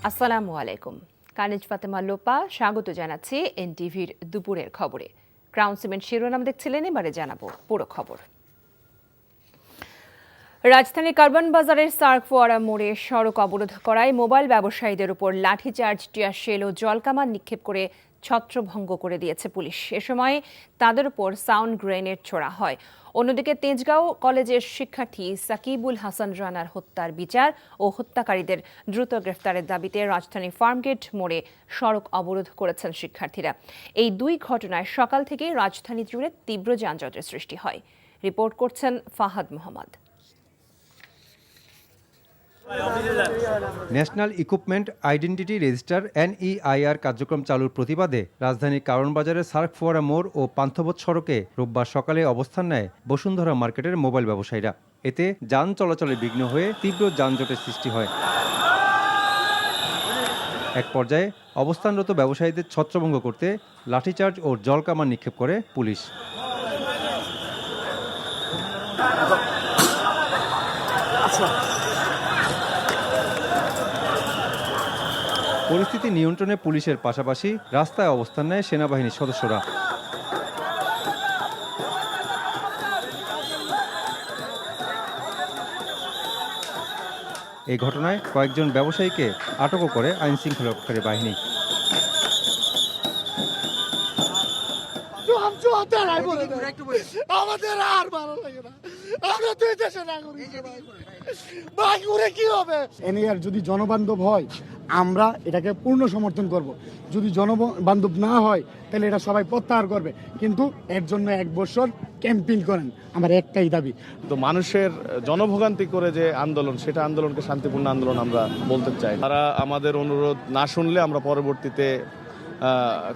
আসসালামু আলাইকুম। কানিজ ফাতেমা লোপা স্বাগত জানাচ্ছি এনটিভির দুপুরের খবরে। ক্রাউন সিমেন্ট শিরোনাম দেখছিলেন, এবারে জানাবো পুরো খবর। রাজধানীর কারওয়ান বাজারের সার্ক ফোয়ারা মোড়ে সড়ক অবরোধ করায় মোবাইল ব্যবসায়ীদের উপর লাঠিচার্জ, টিয়ার শেল ও জলকামান নিক্ষেপ করে ছত্রভঙ্গ করে দিয়েছে পুলিশ। এ সময় তাদের উপর সাউন্ড গ্রেনেড ছোড়া হয়। অন্যদিকে তেজগাঁও কলেজের শিক্ষার্থী সাকিবুল হাসান রানার হত্যার বিচার ও হত্যাকারীদের দ্রুত গ্রেফতারের দাবিতে রাজধানীর ফার্মগেট মোড়ে সড়ক অবরোধ করেছেন শিক্ষার্থীরা। এই দুই ঘটনায় সকাল থেকেই রাজধানী জুড়ে তীব্র যানজটের সৃষ্টি হয়। রিপোর্ট করছেন Fahad Mohammad. National equipment identity register NEIR কার্যক্রম চালুর প্রতিবাদে রাজধানীর কারওয়ান বাজারের সার্ক ফোয়ারা মোড় ও পান্থপথ সড়কে রোববার সকালে অবস্থান নেয় বসুন্ধরা মার্কেটের মোবাইল ব্যবসায়ীরা। এতে যান চলাচলে বিঘ্ন হয়ে তীব্র যানজটের সৃষ্টি হয়। এক পর্যায়ে অবস্থানরত ব্যবসায়ীদের ছত্রভঙ্গ করতে লাঠিচার্জ ও জলকামান নিক্ষেপ করে পুলিশ। পরিস্থিতি নিয়ন্ত্রণে পুলিশের পাশাপাশি রাস্তায় অবস্থান নেয় সেনাবাহিনীর সদস্যরা। এই ঘটনায় কয়েকজন ব্যবসায়ীকে আটকও করে আইন শৃঙ্খলা রক্ষাকারী বাহিনী। আমাদের আর ভালো লাগে না, আমরা দুই দেশে নাগরিক ভাই, ঘুরে কি হবে? এনআইআর যদি জনবান্ধব হয় আমরা এটাকে পূর্ণ সমর্থন করব, যদি জনবান্ধব না হয় তাহলে এটা সবাই প্রত্যাহার করবে, কিন্তু এর জন্য 1 বছর ক্যাম্পেইন করেন। আমার একটাই দাবি, তো মানুষের জনভোগান্তি করে যে আন্দোলন, সেটা আন্দোলনকে শান্তিপূর্ণ আন্দোলন আমরা বলতে চাই। তারা আমাদের অনুরোধ না শুনলে আমরা পরবর্তীতে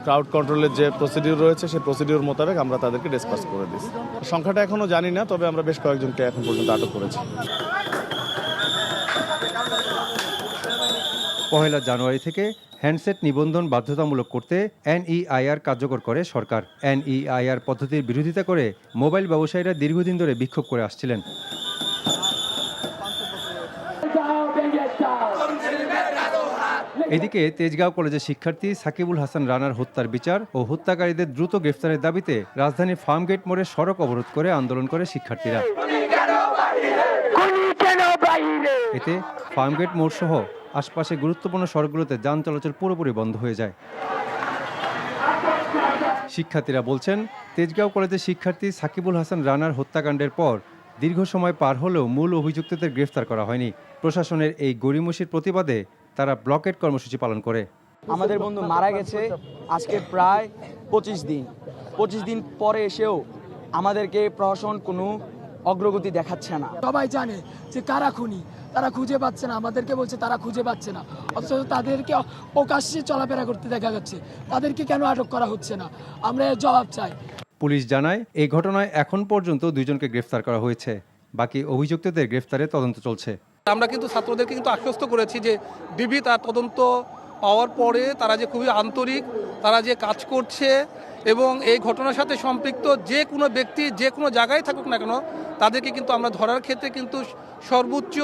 ক্রাউড কন্ট্রোলের যে প্রসিডিউর রয়েছে সেই প্রসিডিউর মোতাবেক আমরা তাদেরকে ডিসপাস করে দিচ্ছি। সংখ্যাটা এখনো জানি না, তবে আমরা বেশ কয়েকজনকে এখন পর্যন্ত আটক করেছি। 1 জানুয়ারি থেকে হ্যান্ডসেট নিবন্ধন বাধ্যতামূলক করতে NEIR কার্যকর করে সরকার। NEIR পদ্ধতির বিরোধিতা করে মোবাইল ব্যবসায়ীরা দীর্ঘদিন ধরে বিক্ষোভ করে আসছিলেন। এদিকে তেজগাঁও কলেজের শিক্ষার্থী সাকিবুল হাসান রানার হত্যার বিচার ও হত্যাকারীদের দ্রুত গ্রেফতারের দাবিতে রাজধানীর ফার্মগেট মোড়ে সড়ক অবরোধ করে আন্দোলন করে শিক্ষার্থীরা। এতে ফার্মগেট মোড় সহ আশপাশে গুরুত্বপূর্ণ সড়কগুলোতে যান চলাচল পুরোপুরি বন্ধ হয়ে যায়। শিক্ষার্থীরা বলছেন, তেজগাঁও কলেজের শিক্ষার্থী সাকিবুল হাসান রানার হত্যাকাণ্ডের পর দীর্ঘ সময় পার হলেও মূল অভিযুক্তদের গ্রেফতার করা হয়নি। প্রশাসনের এই গড়িমসির প্রতিবাদে তারা ব্লকেট কর্মসূচি পালন করে। আমাদের বন্ধু মারা গেছে আজকে প্রায় 25 দিন পরে এসেও আমাদেরকে প্রশাসন কোনো অগ্রগতি দেখাচ্ছে না। সবাই জানে যে কারা খুনি, তারা খুঁজে পাচ্ছে না, আমাদেরকে বলছে তারা খুঁজে পাচ্ছে না, অথচ তাদেরকে প্রকাশ্যে চলাফেরা করতে দেখা যাচ্ছে। তাদেরকে কেন আটক করা হচ্ছে না? আমরা এর জবাব চাই। পুলিশ জানায়, এই ঘটনায় এখন পর্যন্ত 2 জনকে গ্রেফতার করা হয়েছে। বাকি অভিযুক্তদের গ্রেফতারে তদন্ত চলছে। আমরা কিন্তু ছাত্রদেরকে আশ্বস্ত করেছি যে ডিবি তার তদন্ত পাওয়ার পরে তারা যে খুবই আন্তরিক, তারা যে কাজ করছে এবং এই ঘটনার সাথে সম্পৃক্ত যে কোনো ব্যক্তি যে কোনো জায়গায় থাকুক না কেন তাদেরকে কিন্তু আমরা ধরার ক্ষেত্রে কিন্তু সর্বোচ্চ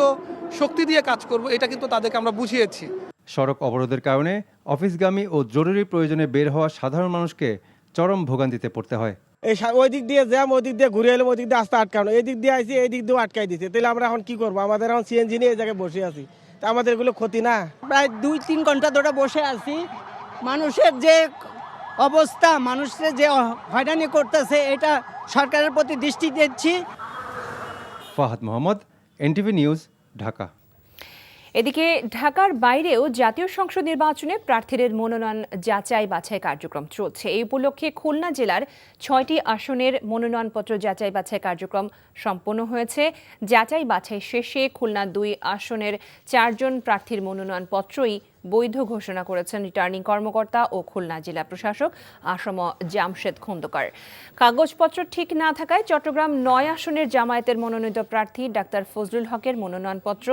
শক্তি দিয়ে কাজ করব, এটা কিন্তু তাদেরকে আমরা বুঝিয়েছি। সড়ক অবরোধের কারণে অফিসগামী ও জরুরি প্রয়োজনে বের হওয়া সাধারণ মানুষকে চরম ভোগান্তিতে পড়তে হয়। এই ওই দিক দিয়ে জ্যাম, ওই দিক দিয়ে ঘুরে এলাম, ওই দিক দিয়ে রাস্তা আটকানো, এই দিক দিয়ে আইসি, এই দিক দিয়েও আটকাই দিচ্ছে। তাহলে আমরা এখন কি করবো? আমাদের এখন সিএনজি নিয়ে এই জায়গায় বসে আছি, তা আমাদের এগুলো ক্ষতি না? প্রায় 2-3 ঘন্টা ধরে বসে আছি। মানুষের যে অবস্থা, মানুষের যে হয়রানি করতেছে, এটা সরকারের প্রতি দৃষ্টি দিচ্ছি। Fahad Mohammad, NTV news, Dhaka. এদিকে ঢাকার বাইরেও জাতীয় সংসদ নির্বাচনে প্রার্থীদের মনোনয়ন যাচাই বাছাই কার্যক্রম চলছে। এই উপলক্ষে খুলনা জেলার 6টি আসনের মনোনয়নপত্র যাচাই বাছাই কার্যক্রম সম্পন্ন হয়েছে। যাচাই বাছাই শেষে খুলনা 2 আসনের 4 জন প্রার্থীর মনোনয়নপত্রই বৈধ ঘোষণা করেছেন রিটার্নিং কর্মকর্তা ও খুলনা জেলা প্রশাসক আসম জামশেদ খন্দকার। কাগজপত্র ঠিক না থাকায় চট্টগ্রাম 9 আসনের জামায়াতের মনোনীত প্রার্থী ডাক্তার ফজলুল হকের মনোনয়নপত্র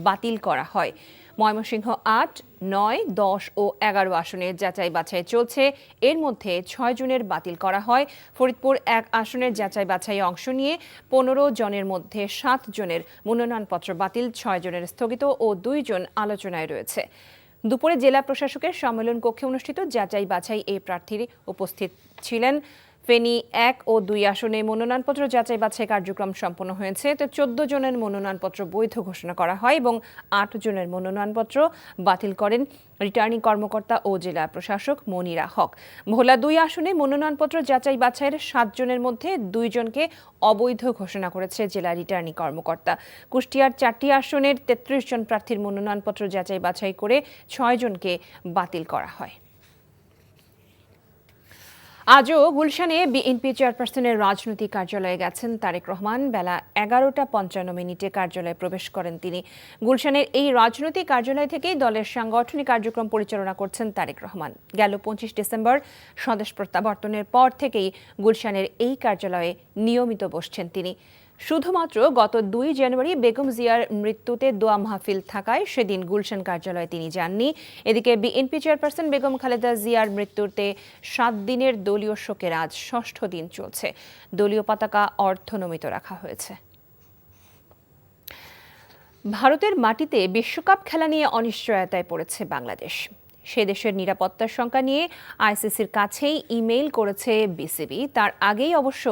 বাতিল করা হয়। ময়মনসিংহ 8, 9, 10 ও 11 আসনের যাচাই বাছাই চলছে। এর মধ্যে 6 জনের বাতিল করা হয়। ফরিদপুর 1 আসনের যাচাই বাছাইয়ে অংশ নিয়ে 15 জনের মধ্যে 7 জনের মনোনয়নপত্র বাতিল, 6 জনের স্থগিত ও 2 জন আলোচনায় রয়েছে। দুপুরে জেলা প্রশাসকের সম্মেলন কক্ষে অনুষ্ঠিত যাচাই বাছাই এই প্রার্থীরা উপস্থিত ছিলেন। ফেনী 1 ও 2 আসনে মনোনয়নপত্র যাচাই বাছাই কার্যক্রম সম্পন্ন হয়েছে। তো 14 জনের মনোনয়নপত্র বৈধ ঘোষণা করা হয় এবং 8 জনের মনোনয়নপত্র বাতিল করেন রিটার্নিং কর্মকর্তা ও জেলা প্রশাসক মনিরা হক। ভোলা 2 আসনে মনোনয়নপত্র যাচাই বাছাইয়ের 7 জনের মধ্যে 2 জনকে অবৈধ ঘোষণা করেছে জেলা রিটার্নিং কর্মকর্তা। কুষ্টিয়ার 4টি আসনের 33 জন প্রার্থীর মনোনয়নপত্র যাচাই বাছাই করে 6 জনকে বাতিল করা হয়। আজও গুলশানে বিএনপি চেয়ারপারসনের রাজনৈতিক কার্যালয়ে গেছেন তারেক রহমান। বেলা 11:55 কার্যালয়ে প্রবেশ করেন তিনি। গুলশানের এই রাজনৈতিক কার্যালয় থেকেই দলের সাংগঠনিক কার্যক্রম পরিচালনা করছেন তারেক রহমান। গেল 25 ডিসেম্বর স্বদেশ প্রত্যাবর্তনের পর থেকেই গুলশানের এই কার্যালয়ে নিয়মিত বসছেন তিনি। শুধুমাত্র গত 2 জানুয়ারি বেগম জিয়ার মৃত্যুতে দোয়া মাহফিল থাকায় সেদিন গুলশান কার্যালয়ে তিনি যাননি। এদিকে বিএনপি চেয়ারপারসন বেগম খালেদা জিয়ার মৃত্যুতে 7 দিনের দলীয় শোকের আজ 6ষ্ঠ দিন চলছে। দলীয় পতাকা অর্ধনমিত রাখা হয়েছে। ভারতের মাটিতে বিশ্বকাপ খেলা নিয়ে অনিশ্চয়তায় পড়েছে বাংলাদেশ। সে দেশের নিরাপত্তার শঙ্কা নিয়ে আইসিসির কাছেই ইমেইল করেছে বিসিবি। তার আগেই অবশ্য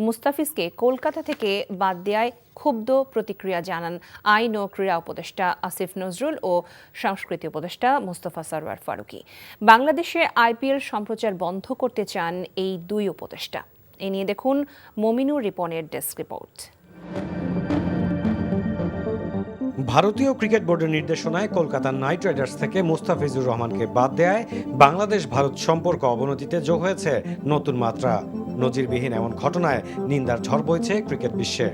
মুস্তাফিজকে কলকাতা থেকে বাদ দেওয়ায় ক্ষুব্ধ প্রতিক্রিয়া জানান আইন ও ক্রীড়া উপদেষ্টা আসিফ নজরুল ও সংস্কৃতি উপদেষ্টা মোস্তফা সরওয়ার ফারুকী। বাংলাদেশে আইপিএল সম্প্রচার বন্ধ করতে চান এই 2 উপদেষ্টা। এ নিয়ে দেখুন মমিনুর রিপনের ডেস্ক রিপোর্ট। ভারতীয় ক্রিকেট বোর্ডের নির্দেশনায় কলকাতা নাইট রাইডার্স থেকে মুস্তাফিজুর রহমানকে বাদ দেয়ায় বাংলাদেশ ভারত সম্পর্ক অবনতিতে যোগ হয়েছে নতুন মাত্রা। নজিরবিহীন এমন ঘটনায় নিন্দার ঝড় বইছে ক্রিকেট বিশ্বে।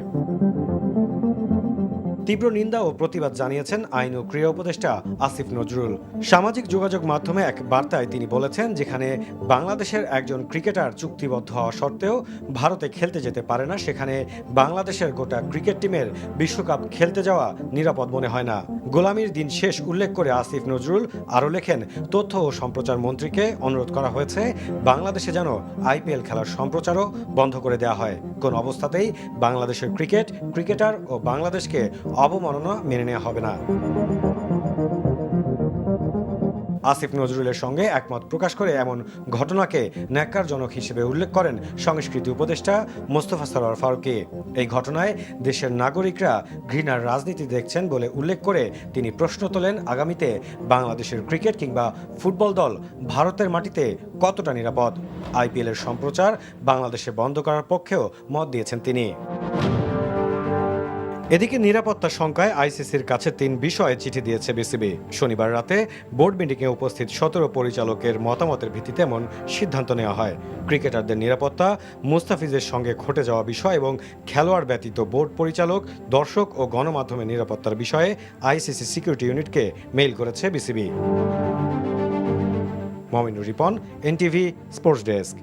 তীব্র নিন্দা ও প্রতিবাদ জানিয়েছেন আইন ও ক্রীড়া উপদেষ্টা আসিফ নজরুল। সামাজিক যোগাযোগ মাধ্যমে এক বার্তায় তিনি বলেছেন, যেখানে বাংলাদেশের একজন ক্রিকেটার চুক্তিবদ্ধ হওয়া সত্ত্বেও ভারতে খেলতে যেতে পারে না, সেখানে বাংলাদেশের গোটা ক্রিকেট টিমের বিশ্বকাপ খেলতে যাওয়া নিরাপদ মনে হয় না। গোলামির দিন শেষ উল্লেখ করে আসিফ নজরুল আরও লেখেন, তথ্য ও সম্প্রচার মন্ত্রীকে অনুরোধ করা হয়েছে বাংলাদেশে যেন আইপিএল খেলার সম্প্রচারও বন্ধ করে দেওয়া হয়। কোন অবস্থাতেই বাংলাদেশের ক্রিকেটার ও বাংলাদেশকে অবমাননা মেনে নেওয়া হবে না। আসিফ নজরুলের সঙ্গে একমত প্রকাশ করে এমন ঘটনাকে ন্যাক্কারজনক হিসেবে উল্লেখ করেন সংস্কৃতি উপদেষ্টা মোস্তফা সরওয়ার ফারুকী। এই ঘটনায় দেশের নাগরিকরা ঘৃণার রাজনীতি দেখছেন বলে উল্লেখ করে তিনি প্রশ্ন তোলেন, আগামীতে বাংলাদেশের ক্রিকেট কিংবা ফুটবল দল ভারতের মাটিতে কতটা নিরাপদ। আইপিএলের সম্প্রচার বাংলাদেশে বন্ধ করার পক্ষেও মত দিয়েছেন তিনি। এদিকে নিরাপত্তা শঙ্কায় আইসিসির কাছে 3 বিষয়ে চিঠি দিয়েছে বিসিবি। শনিবার রাতে বোর্ড মিটিংয়ে উপস্থিত 17 পরিচালকের মতামতের ভিত্তিতে এমন সিদ্ধান্ত নেওয়া হয়। ক্রিকেটারদের নিরাপত্তা, মুস্তাফিজের সঙ্গে ঘটে যাওয়া বিষয় এবং খেলোয়াড় ব্যতীত বোর্ড পরিচালক, দর্শক ও গণমাধ্যমের নিরাপত্তার বিষয়ে আইসিসি সিকিউরিটি ইউনিটকে মেইল করেছে BCB. Mominur Ripon, NTV sports desk.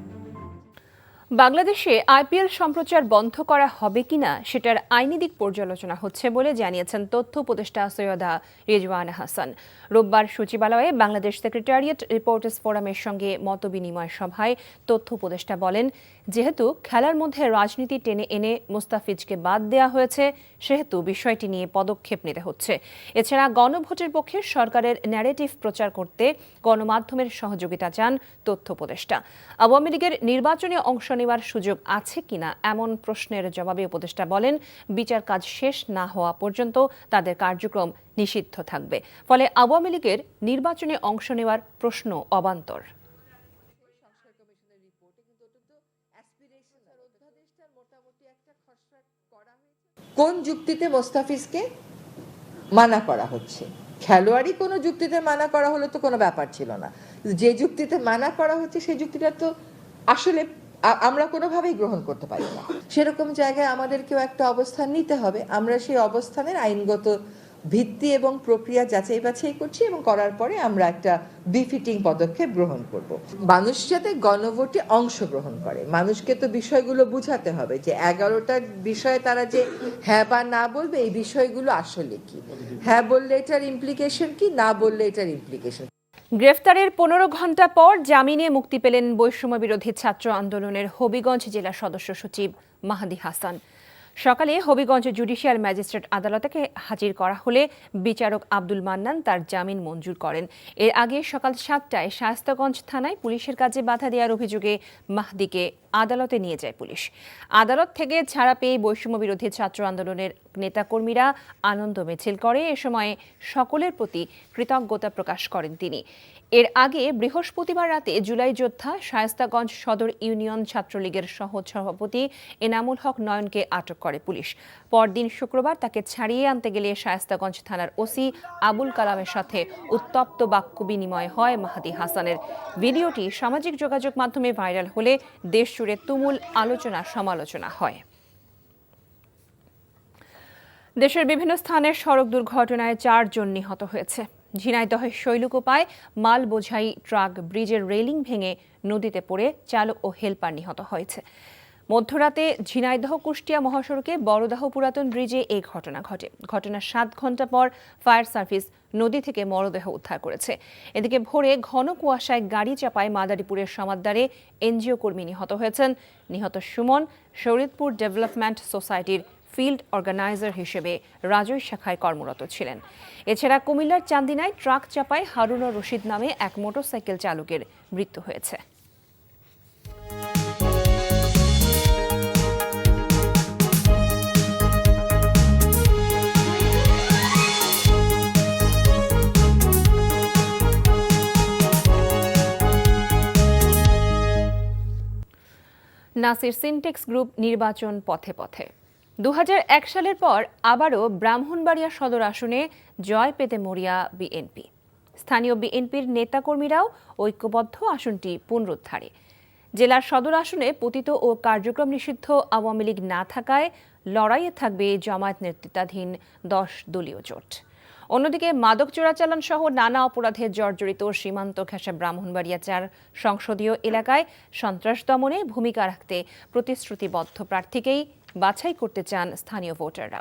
বাংলাদেশে আইপিএল সম্প্রচার বন্ধ করা হবে কিনা সেটার আইনি দিক পর্যালোচনা হচ্ছে বলে জানিয়েছেন তথ্য উপদেষ্টা সৈয়দা রিজওয়ানা হাসান। রোববার সচিবালয়ে বাংলাদেশ সেক্রেটারিয়েট রিপোর্টার্স ফোরামের সঙ্গে মতবিনিময় সভায় তথ্য উপদেষ্টা বলেন, যেহেতু খেলার মধ্যে রাজনীতি টেনে এনে মুস্তাফিজকে বাদ দেওয়া হয়েছে, সেহেতু বিষয়টি নিয়ে পদক্ষেপ নিতে হচ্ছে। এছাড়া গণভোটের পক্ষে সরকারের ন্যারেটিভ প্রচার করতে গণমাধ্যমের সহযোগিতা চান তথ্য উপদেষ্টা। আওয়ামী লীগের নির্বাচনে অংশ নেওয়ার সুযোগ আছে কিনা এমন প্রশ্নের জবাবে উপদেষ্টা বলেন, বিচার কাজ শেষ না হওয়া পর্যন্ত তাদের কার্যক্রম নিষিদ্ধ থাকবে। ফলে আওয়ামী লীগের নির্বাচনে অংশ নেওয়ার প্রশ্ন অবান্তর। কোন যুক্তিতে মোস্তাফিজকে মানা করা হচ্ছে? খেলোয়াড়ই কোনো যুক্তিতে মানা করা হলে তো কোনো ব্যাপার ছিল না। যে যুক্তিতে মানা করা হচ্ছে সেই যুক্তিটা তো আসলে আমরা কোনোভাবেই গ্রহণ করতে পারি না। সেরকম জায়গায় আমাদেরকেও একটা অবস্থান নিতে হবে। আমরা সেই অবস্থানের আইনগত ভিত্তি এবং প্রক্রিয়া যাচাই বাছাই করছি এবং করার পরে আমরা একটা বিফিটিং পদক্ষেপ গ্রহণ করব। মানুষ যাতে গণভোটে অংশগ্রহণ করে, মানুষকে তো বিষয়গুলো বুঝাতে হবে যে 11টা বিষয়ে তারা যে হ্যাঁ বা না বলবে, এই বিষয়গুলো আসলে কি, হ্যাঁ বললে এটার ইমপ্লিকেশন কি, না বললে এটার ইমপ্লিকেশন। গ্রেফতারের 15 ঘণ্টা পর জামিনে মুক্তি পেলেন বৈষম্য বিরোধী ছাত্র আন্দোলনের হবিগঞ্জ জেলা সদস্য সচিব মাহাদি হাসান। সকালে হবিগঞ্জ জুডিশিয়াল ম্যাজিস্ট্রেট আদালতে হাজির করা হলে বিচারক আব্দুল মান্নান তার জামিন মঞ্জুর করেন। এর আগে সকাল ৭টায় শায়েস্তাগঞ্জ থানায় পুলিশের কাজে বাধা দেওয়ার অভিযোগে মাহদিকে আদালতে নিয়ে যায় পুলিশ। আদালত থেকে ছাড়া পেয়ে বৈষম্য বিরোধী ছাত্র আন্দোলনের নেতাকর্মীরা আনন্দ মিছিল করে। এ সময় সকলের প্রতি কৃতজ্ঞতা প্রকাশ করেন তিনি। এর আগে বৃহস্পতিবার রাতে জুলাই যোদ্ধা শায়েস্তাগঞ্জ সদর ইউনিয়ন ছাত্রলীগের সহসভাপতি এনামুল হক নয়নকে আটক করে পুলিশ। পরদিন শুক্রবার তাকে ছাড়িয়ে আনতে গেলে শায়েস্তাগঞ্জ থানার ওসি আবুল কালামের সাথে উত্তপ্ত বাক্য বিনিময় হয় মাহদি হাসানের। ভিডিওটি সামাজিক যোগাযোগ মাধ্যমে ভাইরাল হলে দেশজুড়ে তুমুল আলোচনা সমালোচনা হয়। দেশের বিভিন্ন স্থানের সড়ক দুর্ঘটনায় 4 জন নিহত হয়েছে। ঝিনাইদহের শৈলকুপায় মাল বোঝাই ট্রাক ব্রিজের রেলিং ভেঙে নদীতে পড়ে চালক ও হেলপার নিহত হয়েছে। মধ্যরাতে ঝিনাইদহ কুষ্টিয়া মহাসড়কে বড়দাহ পুরাতন ব্রিজে এই ঘটনা ঘটে। ঘটনার 7 ঘণ্টা পর ফায়ার সার্ভিস নদী থেকে মরদেহ উদ্ধার করেছে। এদিকে ভোরে ঘন কুয়াশায় গাড়ি চাপায় মাদারীপুরের সমাদদারে এনজিও কর্মী নিহত হয়েছেন। নিহত সুমন শরীয়তপুর ডেভেলপমেন্ট সোসাইটির ফিল্ড অর্গানাইজার হিসেবে রাজৈ শাখায় কর্মরত ছিলেন। এছাড়া কুমিল্লার চান্দিনায় ট্রাক চাপায় হারুনুর রশিদ নামে এক মোটরসাইকেল চালকের মৃত্যু হয়েছে। নাসির সিনটেক্স গ্রুপ নির্বাচন পথে পথে। 2001 সালের পর আবারও ব্রাহ্মণবাড়িয়া সদর আসনে জয় পেতে মরিয়া বিএনপি। স্থানীয় বিএনপির নেতাকর্মীরাও ঐক্যবদ্ধ আসনটি পুনরুদ্ধারে। জেলার সদর আসনে পতিত ও কার্যক্রম নিষিদ্ধ আওয়ামী লীগ না থাকায় লড়াইয়ে থাকবে জামায়াত নেতৃত্বাধীন 10 দলীয় জোট। অন্যদিকে মাদক চোরাচালান সহ নানা অপরাধে জর্জরিত সীমান্ত ঘেঁষা ব্রাহ্মণবাড়িয়া 4 সংসদীয় এলাকায় সন্ত্রাস দমনে ভূমিকা রাখতে প্রতিশ্রুতিবদ্ধ প্রার্থীকেই বাছাই করতে চান স্থানীয় ভোটাররা।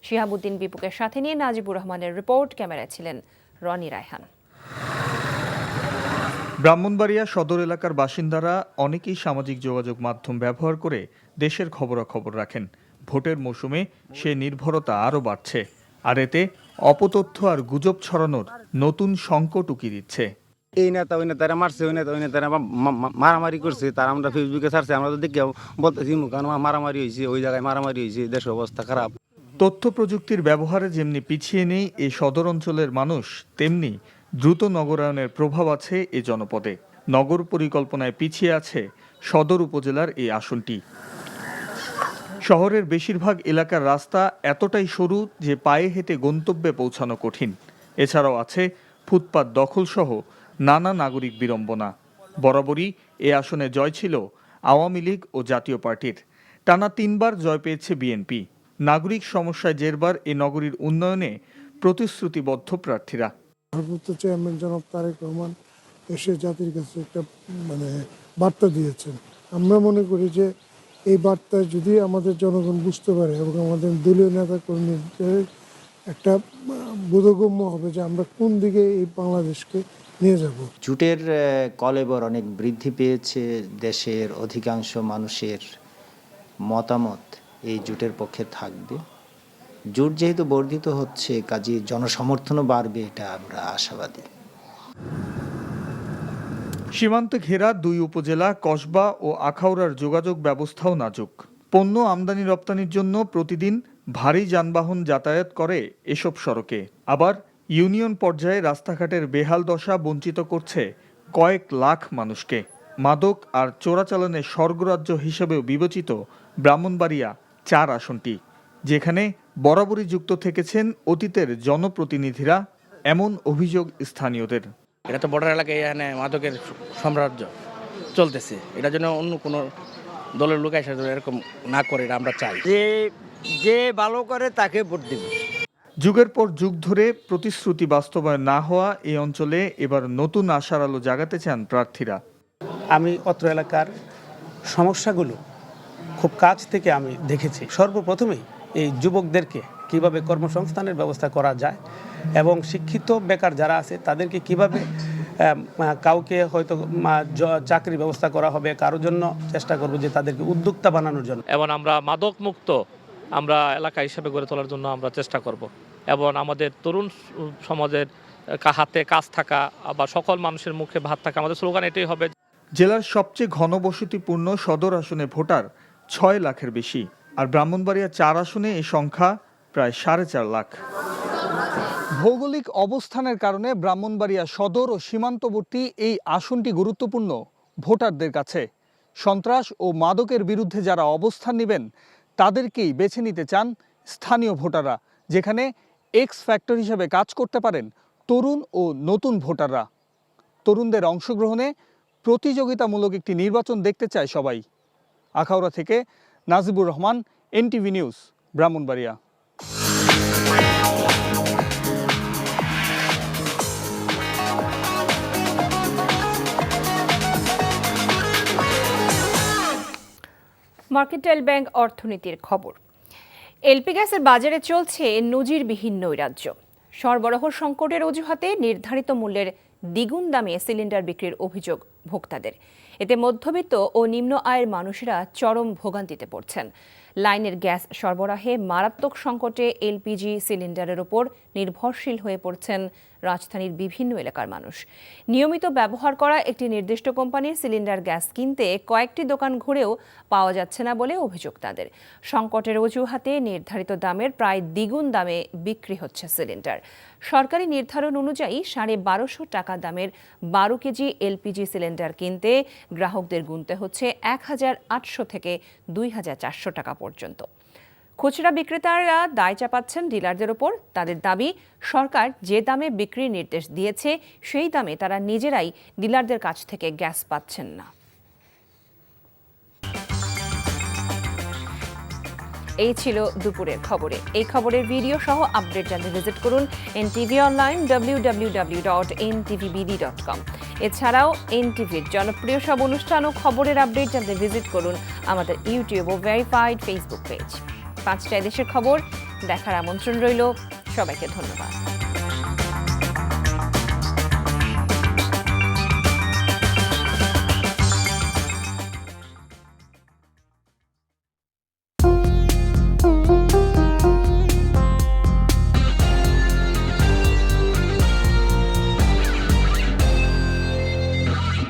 শিহাবুদ্দিন বিপুকের সাথে নিয়ে নাজিবুর রহমানের রিপোর্ট, ক্যামেরায় ছিলেন রনি রায়হান। ব্রাহ্মণবাড়িয়া সদর এলাকার বাসিন্দারা অনেকেই সামাজিক যোগাযোগ মাধ্যম ব্যবহার করে দেশের খবরাখবর রাখেন। ভোটের মৌসুমে সে নির্ভরতা আরও বাড়ছে, আর এতে অপতথ্য আর গুজব ছড়ানোর নতুন সংকট উকি দিচ্ছে। এই নেতা ওই নেতারা মারছে, ওই নেতারা মারামারি করছে, তারা আমরা ফেসবুকে ছাড়ছে, আমরা তো দেখে বলতেছি কারণ মারামারি হয়েছে, ওই জায়গায় মারামারি হয়েছে, দেশের অবস্থা খারাপ। তথ্য প্রযুক্তির ব্যবহারে যেমনি পিছিয়ে নেই এই সদর অঞ্চলের মানুষ, তেমনি দ্রুত নগরায়নের প্রভাব আছে এ জনপদে। নগর পরিকল্পনায় পিছিয়ে আছে সদর উপজেলার এই আসনটি। শহরের বেশিরভাগ এলাকার রাস্তা এতটাই সরু যে পায়ে হেঁটে গন্তব্যে পৌঁছানো কঠিন। এছাড়াও আছে ফুটপাত দখলসহ নানা নাগরিক বিড়ম্বনা। বরাবরই এ আসনে জয় ছিল আওয়ামী লীগ ও জাতীয় পার্টির। টানা 3 বার জয় পেয়েছে বিএনপি। নাগরিক সমস্যায় জেরবার এ নগরীর উন্নয়নে প্রতিশ্রুতিবদ্ধ প্রার্থীরা। ভারপ্রাপ্ত চেয়ারম্যান জনাব তারেক রহমান এসে জাতির কাছে একটা বার্তা দিয়েছেন। আমরা মনে করি যে এই বার্তায় যদি আমাদের জনগণ বুঝতে পারে এবং আমাদের দলীয় নেতা কর্মীদের একটা বোধগম্য হবে যে আমরা কোন দিকে এই বাংলাদেশকে নিয়ে যাব। জোটের কলেবর অনেক বৃদ্ধি পেয়েছে। দেশের অধিকাংশ মানুষের মতামত এই জোটের পক্ষে থাকবে। জোট যেহেতু বর্ধিত হচ্ছে, কাজে জনসমর্থনও বাড়বে, এটা আমরা আশাবাদী। সীমান্তে ঘেরা 2 উপজেলা কসবা ও আখাউড়ার যোগাযোগ ব্যবস্থাও নাজুক। পণ্য আমদানি রপ্তানির জন্য প্রতিদিন ভারী যানবাহন যাতায়াত করে এসব সড়কে। আবার ইউনিয়ন পর্যায়ে রাস্তাঘাটের বেহাল দশা বঞ্চিত করছে কয়েক লাখ মানুষকে। মাদক আর চোরাচালানের স্বর্গরাজ্য হিসেবেও বিবেচিত ব্রাহ্মণবাড়িয়া 4 আসনটি, যেখানে বরাবরই যুক্ত থেকেছেন অতীতের জনপ্রতিনিধিরা, এমন অভিযোগ স্থানীয়দের। এটা তো বর্ডার এলাকায়, এখানে মাদকের সাম্রাজ্য চলতেছে। এটার জন্য অন্য কোনো দলের লোক এসে এরকম না করে, এটা আমরা চাই। যে ভালো করে তাকে ভোট দেব। যুগের পর যুগ ধরে প্রতিশ্রুতি বাস্তবায়ন না হওয়া এই অঞ্চলে এবার নতুন আশার আলো জাগাতে চান প্রার্থীরা। আমি অত্র এলাকার সমস্যাগুলো খুব কাছ থেকে আমি দেখেছি। সর্বপ্রথমেই এই যুবকদেরকে কিভাবে কর্মসংস্থানের ব্যবস্থা করা যায় এবং শিক্ষিত বেকার যারা আছে তাদেরকে কিভাবে কাউকে হয়তো চাকরির ব্যবস্থা করা হবে, কারোর জন্য চেষ্টা করব যে তাদেরকে উদ্যোক্তা বানানোর জন্য। এবং আমরা মাদক মুক্ত আমরা এলাকা হিসেবে গড়ে তোলার জন্য আমরা চেষ্টা করব এবং আমাদের তরুণ সমাজের হাতে কাজ থাকা বা সকল মানুষের মুখে ভাত থাকা, আমাদের স্লোগান এটাই হবে। জেলার সবচেয়ে ঘনবসতিপূর্ণ সদর আসনে ভোটার 6 লাখের বেশি, আর ব্রাহ্মণবাড়িয়া 4 আসনে এই সংখ্যা প্রায় 4.5 লাখ। ভৌগোলিক অবস্থানের কারণে ব্রাহ্মণবাড়িয়া সদর ও সীমান্তবর্তী এই আসনটি গুরুত্বপূর্ণ ভোটারদের কাছে। সন্ত্রাস ও মাদকের বিরুদ্ধে যারা অবস্থান নেবেন তাদেরকেই বেছে নিতে চান স্থানীয় ভোটাররা, যেখানে এক্স ফ্যাক্টর হিসেবে কাজ করতে পারেন তরুণ ও নতুন ভোটাররা। তরুণদের অংশগ্রহণে প্রতিযোগিতামূলক একটি নির্বাচন দেখতে চায় সবাই। আখাউড়া থেকে Najibur Rahman, NTV news, Brahmanbaria. Mercantile bank অর্থনীতির খবর। এলপি গ্যাসের বাজারে চলছে নজিরবিহীন নৈরাজ্য। সরবরাহ সংকটের অজুহাতে নির্ধারিত মূল্যের দ্বিগুণ দামে সিলিন্ডার বিক্রির অভিযোগ ভোক্তাদের। এতে মধ্যবিত্ত ও নিম্ন আয়ের মানুষেরা চরম ভোগান্তিতে পড়ছেন। লাইনের গ্যাস সরবরাহে মারাত্মক সংকটে এলপিজি সিলিন্ডারের ওপর নির্ভরশীল হয়ে পড়ছেন রাজধানীর বিভিন্ন এলাকার মানুষ। নিয়মিত ব্যবহার করা একটি নির্দিষ্ট কোম্পানির সিলিন্ডার গ্যাস কিনতে কয়েকটি দোকান ঘুরেও পাওয়া যাচ্ছে না বলে অভিযোগ তাদের। সংকটের অজুহাতে নির্ধারিত দামের প্রায় দ্বিগুণ দামে বিক্রি হচ্ছে সিলিন্ডার। সরকারি নির্ধারণ অনুযায়ী 1250 টাকা দামের 12 কেজি এলপিজি সিলিন্ডার কিনতে গ্রাহকদের গুনতে হচ্ছে 1800 থেকে 2400 টাকা পর্যন্ত। খুচরা বিক্রেতারা দায় চাপাচ্ছেন ডিলারদের ওপর। তাদের দাবি, সরকার যে দামে বিক্রির নির্দেশ দিয়েছে সেই দামে তারা নিজেরাই ডিলারদের কাছ থেকে গ্যাস পাচ্ছেন না। এই ছিল দুপুরের খবরে। এই খবরের ভিডিও সহ আপডেট জানতে ভিজিট করুন NTV অনলাইন www.ntvbd.com। এছাড়াও NTVর জনপ্রিয় সব অনুষ্ঠান ও খবরের আপডেট জানতে ভিজিট করুন আমাদের ইউটিউব ও ভেরিফাইড ফেসবুক পেজ। 5টায় দেশের খবর দেখার আমন্ত্রণ রইল। সবাইকে ধন্যবাদ।